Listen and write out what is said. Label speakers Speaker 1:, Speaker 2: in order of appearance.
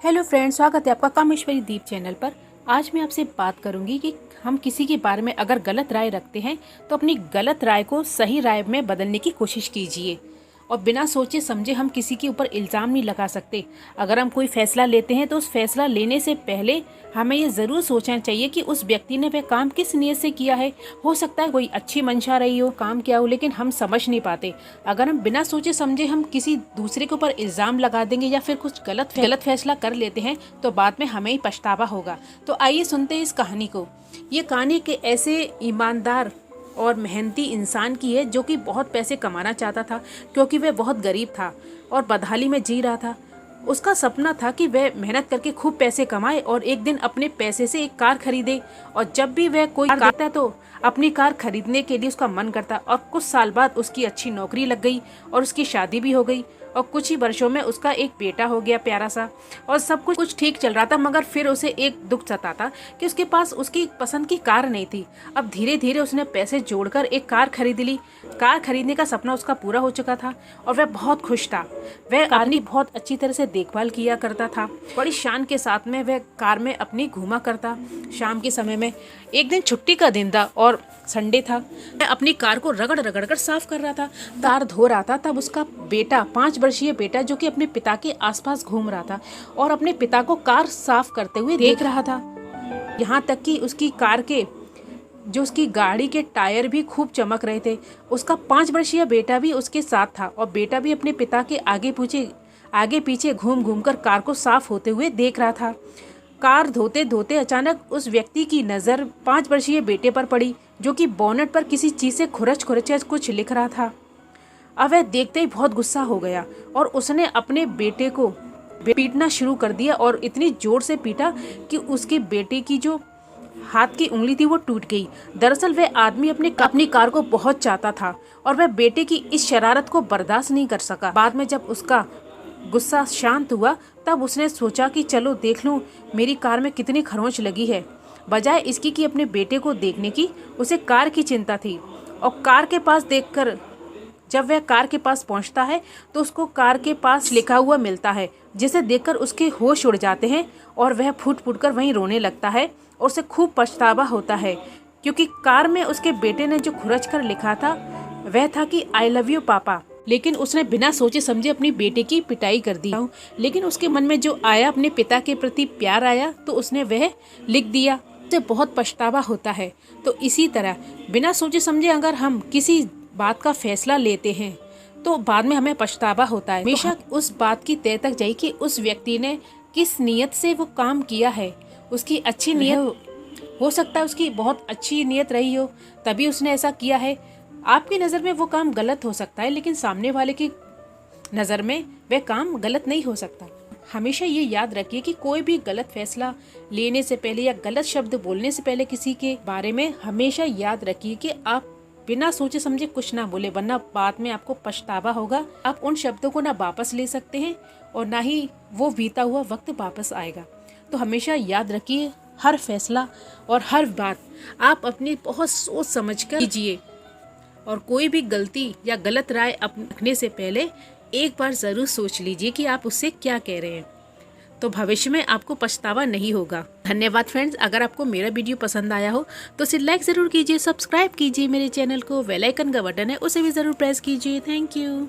Speaker 1: Hello friends, स्वागत है आपका कामेश्वरी दीप चैनल पर। आज मैं आपसे बात करूंगी कि हम किसी के बारे में अगर गलत राय रखते हैं तो अपनी गलत राय को सही राय में बदलने की कोशिश कीजिए और बिना सोचे समझे हम किसी के ऊपर इल्ज़ाम नहीं लगा सकते। अगर हम कोई फैसला लेते हैं तो उस फैसला लेने से पहले हमें ये ज़रूर सोचना चाहिए कि उस व्यक्ति ने वह काम किस नीयत से किया है। हो सकता है कोई अच्छी मंशा रही हो, काम किया हो, लेकिन हम समझ नहीं पाते। अगर हम बिना सोचे समझे हम किसी दूसरे के ऊपर इल्ज़ाम लगा देंगे या फिर कुछ गलत फैसला कर लेते हैं तो बाद में हमें ही पछतावा होगा। तो आइए सुनते हैं इस कहानी को। ये कहानी के ऐसे ईमानदार और मेहनती इंसान की है जो कि बहुत पैसे कमाना चाहता था, क्योंकि वह बहुत गरीब था और बदहाली में जी रहा था। उसका सपना था कि वह मेहनत करके खूब पैसे कमाए और एक दिन अपने पैसे से एक कार खरीदे। और जब भी वह कोई कार देखता तो अपनी कार खरीदने के लिए उसका मन करता। और कुछ साल बाद उसकी अच्छी नौकरी लग गई और उसकी शादी भी हो गई और कुछ ही वर्षों में उसका एक बेटा हो गया प्यारा सा, और सब कुछ ठीक चल रहा था। मगर फिर उसे एक दुख सताता कि उसके पास उसकी पसंद की कार नहीं थी। अब धीरे धीरे उसने पैसे जोड़कर एक कार खरीद ली। कार खरीदने का सपना उसका पूरा हो चुका था और वह बहुत खुश था। वह कार की बहुत अच्छी तरह से देखभाल किया करता था। बड़ी शान के साथ में वह कार में अपनी घूमा करता। शाम के समय में एक दिन छुट्टी का दिन था और संडे था। मैं अपनी कार को रगड़ रगड़ कर साफ कर रहा था, कार धो रहा था। तब उसका बेटा, 5 वर्षीय बेटा, जो कि अपने पिता के आसपास घूम रहा था और अपने पिता को कार साफ करते हुए देख रहा था। यहाँ तक कि उसकी कार के उसकी गाड़ी के टायर भी खूब चमक रहे थे। उसका 5 वर्षीय बेटा भी उसके साथ था और बेटा भी अपने पिता के आगे पीछे घूम घूम कर कार को साफ होते हुए देख रहा था। कार धोते धोते अचानक उस व्यक्ति की नज़र 5 वर्षीय बेटे पर पड़ी, जो कि बोनट पर किसी चीज़ से खुरच कुछ लिख रहा था। अब वह देखते ही बहुत गुस्सा हो गया और उसने अपने बेटे को पीटना शुरू कर दिया और इतनी जोर से पीटा कि उसके बेटे की जो हाथ की उंगली थी वो टूट गई। दरअसल वह आदमी अपनी कार को बहुत चाहता था और वह बेटे की इस शरारत को बर्दाश्त नहीं कर सका। बाद में जब उसका गुस्सा शांत हुआ तब उसने सोचा कि चलो देख लूं मेरी कार में कितनी खरोंच लगी है। बजाय इसकी कि अपने बेटे को देखने की, उसे कार की चिंता थी। और कार के पास देखकर जब वह कार के पास पहुंचता है तो उसको कार के पास लिखा हुआ मिलता है, जिसे देखकर उसके होश उड़ जाते हैं और वह फूट फूट कर वहीं रोने लगता है और उसे खूब पछतावा होता है, क्योंकि कार में उसके बेटे ने जो खुरच कर लिखा था वह था कि आई लव यू पापा। लेकिन उसने बिना सोचे समझे अपनी बेटे की पिटाई कर दी। लेकिन उसके मन में जो आया, अपने पिता के प्रति प्यार आया, तो उसने वह लिख दिया। उसे बहुत पछतावा होता है। तो इसी तरह बिना सोचे समझे अगर हम किसी बात का फैसला लेते हैं तो बाद में हमें पछतावा होता है। हमेशा उस बात की तय तक जाइए कि उस व्यक्ति ने किस नीयत से वो काम किया है। उसकी अच्छी नीयत हो सकता है, उसकी बहुत अच्छी नीयत रही हो तभी उसने ऐसा किया है। आपकी नज़र में वो काम गलत हो सकता है, लेकिन सामने वाले की नज़र में वह काम गलत नहीं हो सकता। हमेशा ये याद रखिए कि कोई भी गलत फैसला लेने से पहले या गलत शब्द बोलने से पहले किसी के बारे में हमेशा याद रखिए कि आप बिना सोचे समझे कुछ ना बोले, वरना बाद में आपको पछतावा होगा। आप उन शब्दों को ना वापस ले सकते हैं और ना ही वो बीता हुआ वक्त वापस आएगा। तो हमेशा याद रखिए, हर फैसला और हर बात आप अपनी बहुत सोच समझ कर कीजिए और कोई भी गलती या गलत राय रखने से पहले एक बार ज़रूर सोच लीजिए कि आप उससे क्या कह रहे हैं, तो भविष्य में आपको पछतावा नहीं होगा। धन्यवाद फ्रेंड्स। अगर आपको मेरा वीडियो पसंद आया हो तो इसे लाइक ज़रूर कीजिए, सब्सक्राइब कीजिए मेरे चैनल को, बेल आइकन का बटन है उसे भी ज़रूर प्रेस कीजिए। Thank you.